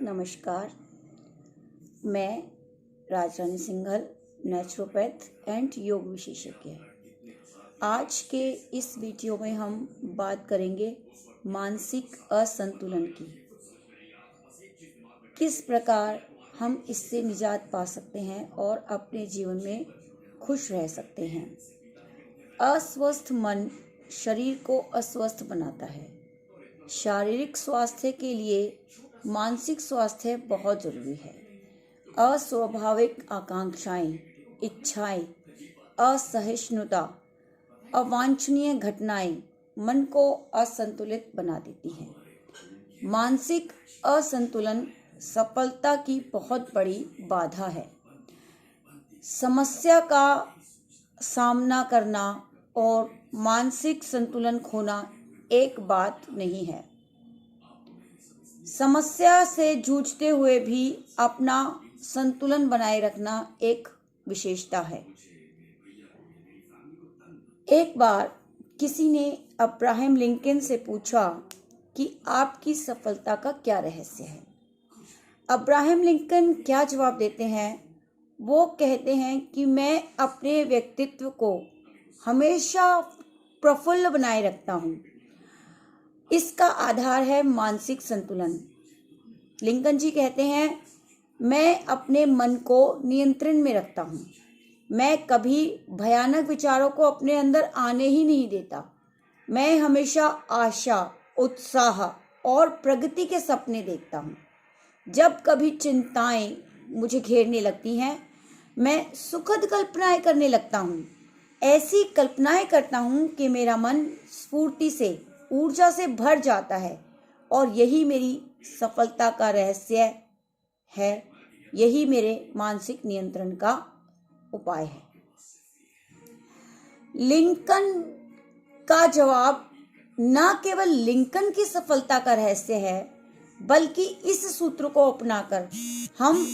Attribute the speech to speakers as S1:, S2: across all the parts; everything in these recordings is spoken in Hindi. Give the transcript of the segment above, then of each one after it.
S1: नमस्कार। मैं राजरानी सिंघल, नेचुरोपैथ एंड योग विशेषज्ञ। आज के इस वीडियो में हम बात करेंगे मानसिक असंतुलन की। किस प्रकार हम इससे निजात पा सकते हैं और अपने जीवन में खुश रह सकते हैं। अस्वस्थ मन शरीर को अस्वस्थ बनाता है। शारीरिक स्वास्थ्य के लिए मानसिक स्वास्थ्य बहुत जरूरी है। अस्वाभाविक आकांक्षाएं, इच्छाएं, असहिष्णुता, अवांछनीय घटनाएं मन को असंतुलित बना देती हैं। मानसिक असंतुलन सफलता की बहुत बड़ी बाधा है। समस्या का सामना करना और मानसिक संतुलन खोना एक बात नहीं है। समस्या से जूझते हुए भी अपना संतुलन बनाए रखना एक विशेषता है। एक बार किसी ने अब्राहम लिंकन से पूछा कि आपकी सफलता का क्या रहस्य है। अब्राहम लिंकन क्या जवाब देते हैं? वो कहते हैं कि मैं अपने व्यक्तित्व को हमेशा प्रफुल्ल बनाए रखता हूँ। इसका आधार है मानसिक संतुलन। लिंकन जी कहते हैं, मैं अपने मन को नियंत्रण में रखता हूँ। मैं कभी भयानक विचारों को अपने अंदर आने ही नहीं देता। मैं हमेशा आशा, उत्साह और प्रगति के सपने देखता हूँ। जब कभी चिंताएं मुझे घेरने लगती हैं, मैं सुखद कल्पनाएं करने लगता हूँ। ऐसी कल्पनाएं करता हूँ कि मेरा मन स्फूर्ति से, ऊर्जा से भर जाता है और यही मेरी सफलता का रहस्य है। यही मेरे मानसिक नियंत्रण का उपाय है। लिंकन का जवाब न केवल लिंकन की सफलता का रहस्य है, बल्कि इस सूत्र को अपनाकर हम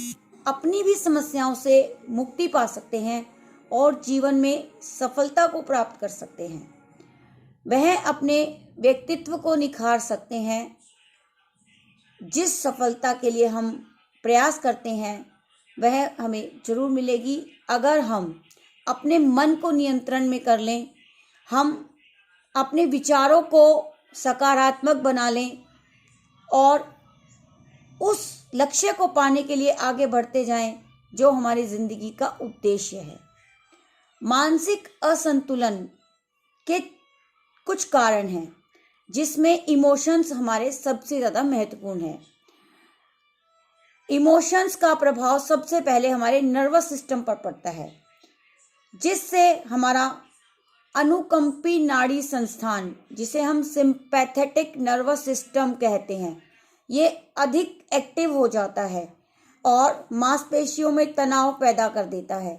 S1: अपनी भी समस्याओं से मुक्ति पा सकते हैं और जीवन में सफलता को प्राप्त कर सकते हैं। वह अपने व्यक्तित्व को निखार सकते हैं। जिस सफलता के लिए हम प्रयास करते हैं वह हमें जरूर मिलेगी अगर हम अपने मन को नियंत्रण में कर लें, हम अपने विचारों को सकारात्मक बना लें और उस लक्ष्य को पाने के लिए आगे बढ़ते जाएं जो हमारी जिंदगी का उद्देश्य है। मानसिक असंतुलन के कुछ कारण हैं जिसमें इमोशंस हमारे सबसे ज़्यादा महत्वपूर्ण है। इमोशंस का प्रभाव सबसे पहले हमारे नर्वस सिस्टम पर पड़ता है, जिससे हमारा अनुकंपी नाड़ी संस्थान, जिसे हम सिंपैथेटिक नर्वस सिस्टम कहते हैं, ये अधिक एक्टिव हो जाता है और मांसपेशियों में तनाव पैदा कर देता है।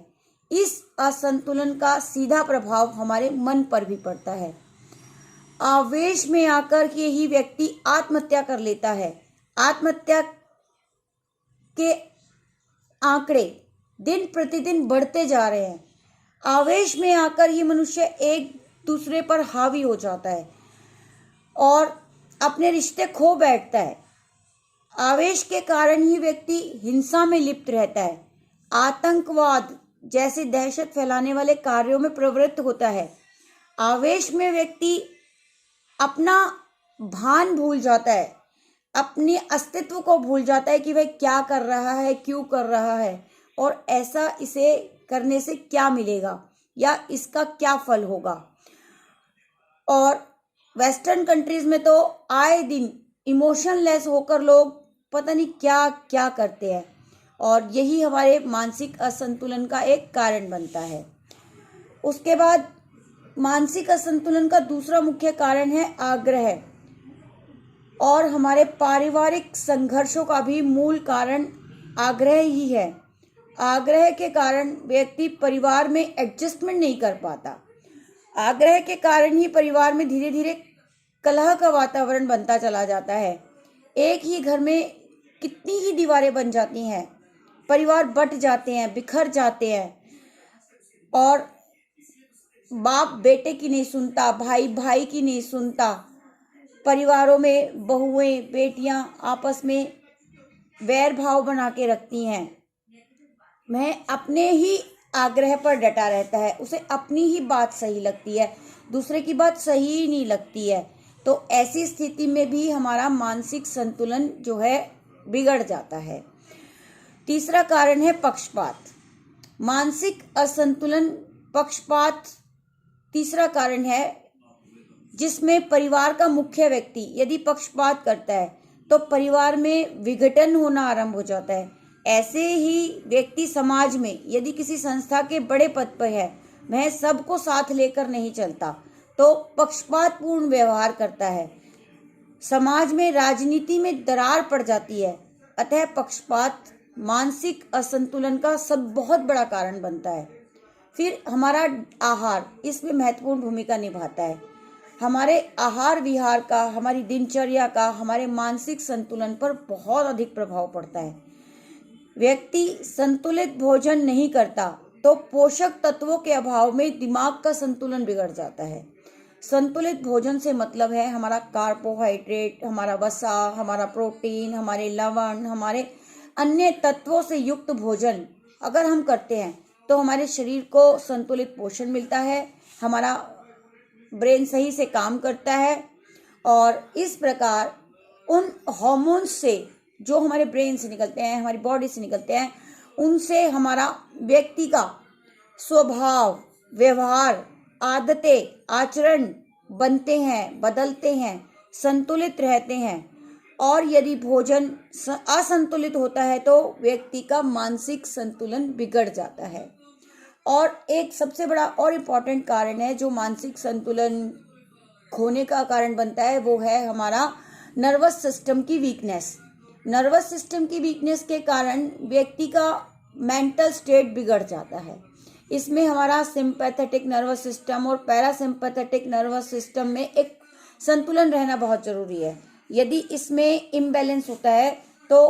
S1: इस असंतुलन का सीधा प्रभाव हमारे मन पर भी पड़ता है। आवेश में आकर के ही व्यक्ति आत्महत्या कर लेता है। आत्महत्या के आंकड़े दिन प्रतिदिन बढ़ते जा रहे हैं। आवेश में आकर ही मनुष्य एक दूसरे पर हावी हो जाता है और अपने रिश्ते खो बैठता है। आवेश के कारण ही व्यक्ति हिंसा में लिप्त रहता है, आतंकवाद जैसे दहशत फैलाने वाले कार्यों में प्रवृत्त होता है। आवेश में व्यक्ति अपना भान भूल जाता है, अपने अस्तित्व को भूल जाता है कि वह क्या कर रहा है, क्यों कर रहा है और ऐसा इसे करने से क्या मिलेगा या इसका क्या फल होगा। और वेस्टर्न कंट्रीज में तो आए दिन इमोशनलेस होकर लोग पता नहीं क्या क्या करते हैं और यही हमारे मानसिक असंतुलन का एक कारण बनता है। उसके बाद मानसिक असंतुलन का दूसरा मुख्य कारण है आग्रह, और हमारे पारिवारिक संघर्षों का भी मूल कारण आग्रह ही है। आग्रह के कारण व्यक्ति परिवार में एडजस्टमेंट नहीं कर पाता। आग्रह के कारण ही परिवार में धीरे धीरे कलह का वातावरण बनता चला जाता है। एक ही घर में कितनी ही दीवारें बन जाती हैं, परिवार बट जाते हैं, बिखर जाते हैं और बाप बेटे की नहीं सुनता, भाई भाई की नहीं सुनता। परिवारों में बहुएं, बेटियां आपस में वैर भाव बना के रखती हैं, वह अपने ही आग्रह पर डटा रहता है, उसे अपनी ही बात सही लगती है, दूसरे की बात सही नहीं लगती है। तो ऐसी स्थिति में भी हमारा मानसिक संतुलन जो है बिगड़ जाता है। तीसरा कारण है पक्षपात। मानसिक असंतुलन पक्षपात तीसरा कारण है, जिसमें परिवार का मुख्य व्यक्ति यदि पक्षपात करता है तो परिवार में विघटन होना आरंभ हो जाता है। ऐसे ही व्यक्ति समाज में यदि किसी संस्था के बड़े पद पर है, वह सबको साथ लेकर नहीं चलता तो पक्षपातपूर्ण व्यवहार करता है, समाज में राजनीति में दरार पड़ जाती है। अतः पक्षपात मानसिक असंतुलन का सब बहुत बड़ा कारण बनता है। फिर हमारा आहार इसमें महत्वपूर्ण भूमिका निभाता है। हमारे आहार विहार का, हमारी दिनचर्या का हमारे मानसिक संतुलन पर बहुत अधिक प्रभाव पड़ता है। व्यक्ति संतुलित भोजन नहीं करता तो पोषक तत्वों के अभाव में दिमाग का संतुलन बिगड़ जाता है। संतुलित भोजन से मतलब है हमारा कार्बोहाइड्रेट, हमारा वसा, हमारा प्रोटीन, हमारे लवण, हमारे अन्य तत्वों से युक्त भोजन अगर हम करते हैं तो हमारे शरीर को संतुलित पोषण मिलता है, हमारा ब्रेन सही से काम करता है और इस प्रकार उन हार्मोन्स से जो हमारे ब्रेन से निकलते हैं, हमारी बॉडी से निकलते हैं, उनसे हमारा व्यक्ति का स्वभाव, व्यवहार, आदतें, आचरण बनते हैं, बदलते हैं, संतुलित रहते हैं। और यदि भोजन असंतुलित होता है तो व्यक्ति का मानसिक संतुलन बिगड़ जाता है। और एक सबसे बड़ा और इम्पॉर्टेंट कारण है जो मानसिक संतुलन खोने का कारण बनता है, वो है हमारा नर्वस सिस्टम की वीकनेस। नर्वस सिस्टम की वीकनेस के कारण व्यक्ति का मेंटल स्टेट बिगड़ जाता है। इसमें हमारा सिंपैथेटिक नर्वस सिस्टम और पैरासिम्पैथेटिक नर्वस सिस्टम में एक संतुलन रहना बहुत ज़रूरी है। यदि इसमें इम्बैलेंस होता है तो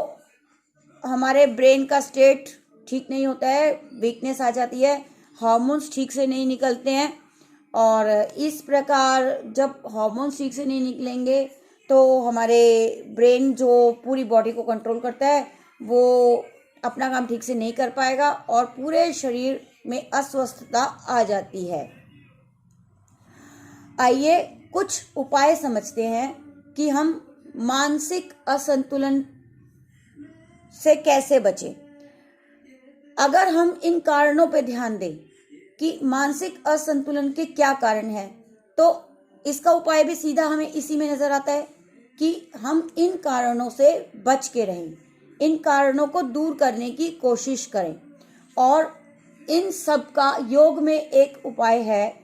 S1: हमारे ब्रेन का स्टेट ठीक नहीं होता है, वीकनेस आ जाती है, हार्मोन्स ठीक से नहीं निकलते हैं और इस प्रकार जब हार्मोन्स ठीक से नहीं निकलेंगे तो हमारे ब्रेन जो पूरी बॉडी को कंट्रोल करता है वो अपना काम ठीक से नहीं कर पाएगा और पूरे शरीर में अस्वस्थता आ जाती है। आइए कुछ उपाय समझते हैं कि हम मानसिक असंतुलन से कैसे बचें। अगर हम इन कारणों पर ध्यान दें कि मानसिक असंतुलन के क्या कारण हैं, तो इसका उपाय भी सीधा हमें इसी में नजर आता है कि हम इन कारणों से बच के रहें, इन कारणों को दूर करने की कोशिश करें। और इन सब का योग में एक उपाय है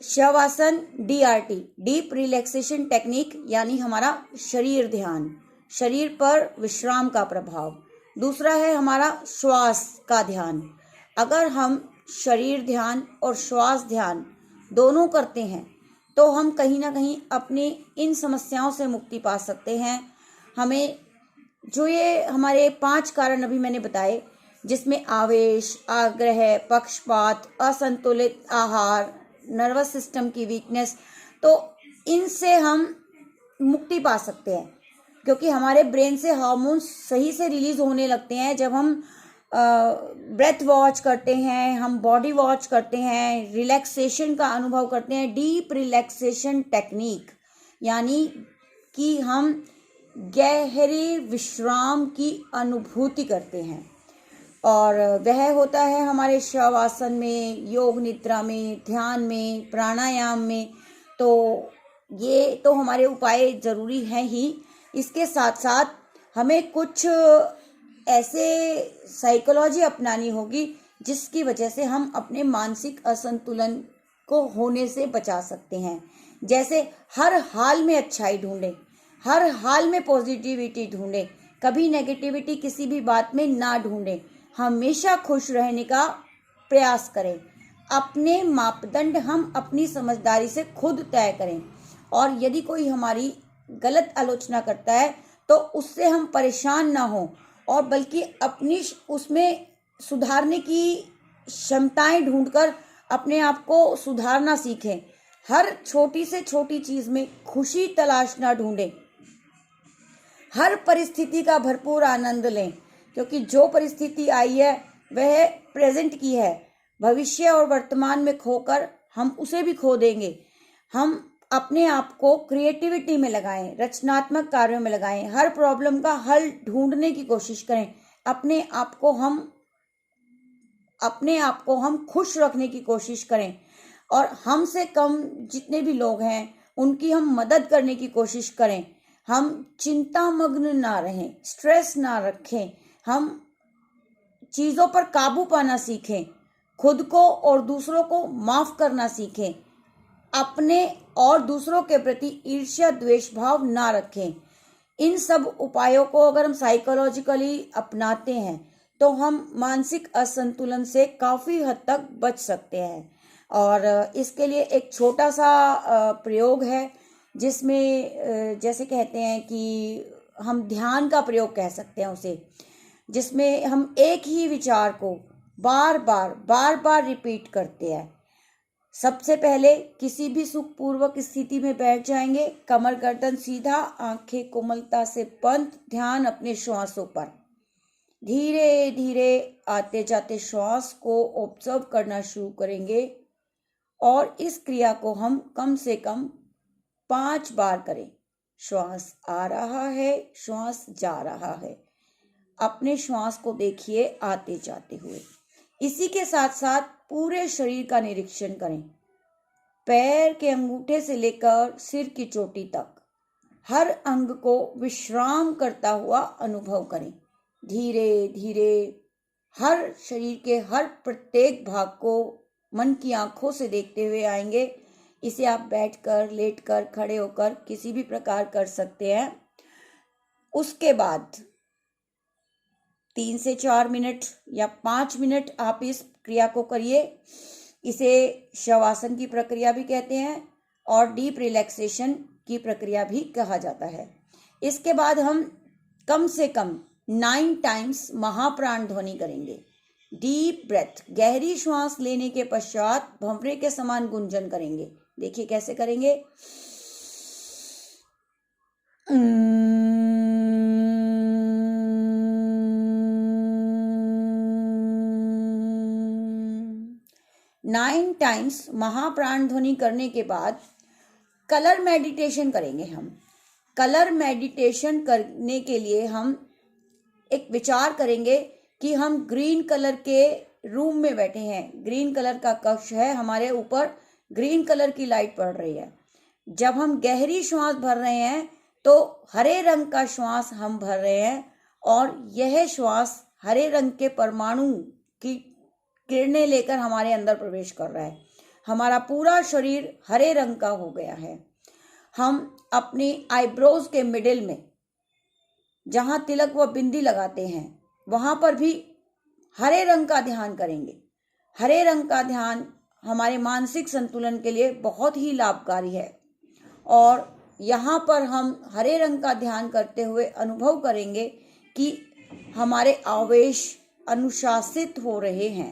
S1: shavasana, DRT, deep relaxation technique, यानी हमारा शरीर ध्यान, शरीर पर विश्राम का प्रभाव। दूसरा है हमारा श्वास का ध्यान। अगर हम शरीर ध्यान और श्वास ध्यान दोनों करते हैं तो हम कहीं ना कहीं अपनी इन समस्याओं से मुक्ति पा सकते हैं। हमें जो ये हमारे 5 कारण अभी मैंने बताए, जिसमें आवेश, आग्रह, पक्षपात, असंतुलित आहार, नर्वस सिस्टम की वीकनेस, तो इनसे हम मुक्ति पा सकते हैं क्योंकि हमारे ब्रेन से हार्मोन्स सही से रिलीज होने लगते हैं जब हम ब्रेथ वॉच करते हैं, हम बॉडी वॉच करते हैं, रिलैक्सेशन का अनुभव करते हैं, डीप रिलैक्सेशन टेक्निक, यानी कि हम गहरे विश्राम की अनुभूति करते हैं। और वह होता है हमारे शवासन में, योग निद्रा में, ध्यान में, प्राणायाम में। तो ये तो हमारे उपाय ज़रूरी हैं ही। इसके साथ साथ हमें कुछ ऐसे साइकोलॉजी अपनानी होगी जिसकी वजह से हम अपने मानसिक असंतुलन को होने से बचा सकते हैं। जैसे हर हाल में अच्छाई ढूंढें, हर हाल में पॉजिटिविटी ढूंढें, कभी नेगेटिविटी किसी भी बात में ना ढूंढें, हमेशा खुश रहने का प्रयास करें। अपने मापदंड हम अपनी समझदारी से खुद तय करें और यदि कोई हमारी गलत आलोचना करता है तो उससे हम परेशान ना हो और बल्कि अपनी उसमें सुधारने की क्षमताएं ढूंढकर अपने आप को सुधारना सीखें। हर छोटी से छोटी चीज़ में खुशी तलाशना ढूंढें। हर परिस्थिति का भरपूर आनंद लें, क्योंकि जो परिस्थिति आई है वह प्रेजेंट की है। भविष्य और वर्तमान में खोकर हम उसे भी खो देंगे। हम अपने आप को क्रिएटिविटी में लगाएं, रचनात्मक कार्यों में लगाएं, हर प्रॉब्लम का हल ढूंढने की कोशिश करें। अपने आप को हम खुश रखने की कोशिश करें और हमसे कम जितने भी लोग हैं उनकी हम मदद करने की कोशिश करें। हम चिंता मग्न ना रहें, स्ट्रेस ना रखें, हम चीज़ों पर काबू पाना सीखें, खुद को और दूसरों को माफ करना सीखें, अपने और दूसरों के प्रति ईर्ष्या द्वेष भाव ना रखें। इन सब उपायों को अगर हम साइकोलॉजिकली अपनाते हैं तो हम मानसिक असंतुलन से काफ़ी हद तक बच सकते हैं। और इसके लिए एक छोटा सा प्रयोग है जिसमें जैसे कहते हैं कि हम ध्यान का प्रयोग कह सकते हैं उसे, जिसमें हम एक ही विचार को बार बार रिपीट करते हैं। सबसे पहले किसी भी सुखपूर्वक स्थिति में बैठ जाएंगे, कमर गर्दन सीधा, आंखें कोमलता से बंद, ध्यान अपने श्वासों पर। धीरे धीरे आते जाते श्वास को ऑब्जर्व करना शुरू करेंगे और इस क्रिया को हम कम से कम 5 बार करें। श्वास आ रहा है, श्वास जा रहा है, अपने श्वास को देखिए आते जाते हुए। इसी के साथ साथ पूरे शरीर का निरीक्षण करें, पैर के अंगूठे से लेकर सिर की चोटी तक हर अंग को विश्राम करता हुआ अनुभव करें। धीरे धीरे हर शरीर के हर प्रत्येक भाग को मन की आंखों से देखते हुए आएंगे। इसे आप बैठकर, लेटकर, खड़े होकर किसी भी प्रकार कर सकते हैं। उसके बाद 3 से 4 मिनट या 5 मिनट आप इस क्रिया को करिए। इसे शवासन की प्रक्रिया भी कहते हैं और डीप रिलैक्सेशन की प्रक्रिया भी कहा जाता है। इसके बाद हम कम से कम 9 टाइम्स महाप्राण ध्वनि करेंगे। डीप ब्रेथ, गहरी श्वास लेने के पश्चात भंवरे के समान गुंजन करेंगे। देखिए कैसे करेंगे। 9 टाइम्स महाप्राण ध्वनि करने के बाद कलर मेडिटेशन करेंगे हम। कलर मेडिटेशन करने के लिए हम एक विचार करेंगे कि हम ग्रीन कलर के रूम में बैठे हैं, ग्रीन कलर का कक्ष है, हमारे ऊपर ग्रीन कलर की लाइट पड़ रही है। जब हम गहरी श्वास भर रहे हैं तो हरे रंग का श्वास हम भर रहे हैं और यह श्वास हरे रंग के परमाणु की किरणें लेकर हमारे अंदर प्रवेश कर रहा है। हमारा पूरा शरीर हरे रंग का हो गया है। हम अपनी आईब्रोज के मिडिल में जहां तिलक व बिंदी लगाते हैं वहां पर भी हरे रंग का ध्यान करेंगे। हरे रंग का ध्यान हमारे मानसिक संतुलन के लिए बहुत ही लाभकारी है और यहाँ पर हम हरे रंग का ध्यान करते हुए अनुभव करेंगे कि हमारे आवेश अनुशासित हो रहे हैं,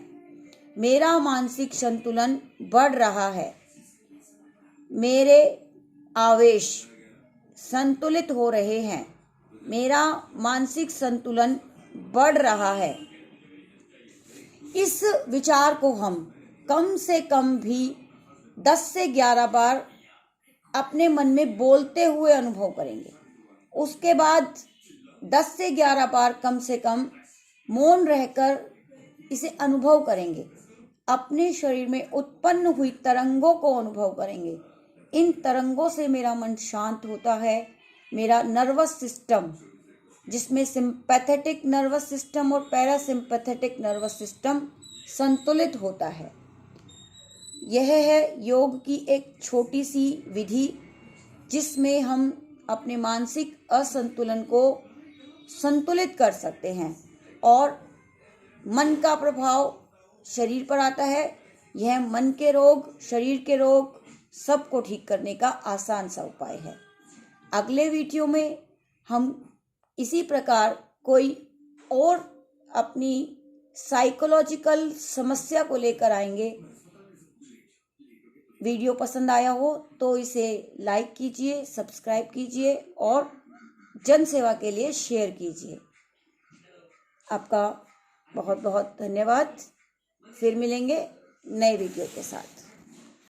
S1: मेरा मानसिक संतुलन बढ़ रहा है, मेरे आवेश संतुलित हो रहे हैं, मेरा मानसिक संतुलन बढ़ रहा है। इस विचार को हम कम से कम भी 10 से 11 बार अपने मन में बोलते हुए अनुभव करेंगे। उसके बाद 10 से 11 बार कम से कम मौन रहकर इसे अनुभव करेंगे। अपने शरीर में उत्पन्न हुई तरंगों को अनुभव करेंगे। इन तरंगों से मेरा मन शांत होता है, मेरा नर्वस सिस्टम जिसमें सिंपैथेटिक नर्वस सिस्टम और पैरासिम्पैथेटिक नर्वस सिस्टम संतुलित होता है। यह है योग की एक छोटी सी विधि जिसमें हम अपने मानसिक असंतुलन को संतुलित कर सकते हैं और मन का प्रभाव शरीर पर आता है। यह मन के रोग, शरीर के रोग सबको ठीक करने का आसान सा उपाय है। अगले वीडियो में हम इसी प्रकार कोई और अपनी साइकोलॉजिकल समस्या को लेकर आएंगे। वीडियो पसंद आया हो तो इसे लाइक कीजिए, सब्सक्राइब कीजिए और जन सेवा के लिए शेयर कीजिए। आपका बहुत बहुत धन्यवाद। फिर मिलेंगे नए वीडियो के साथ।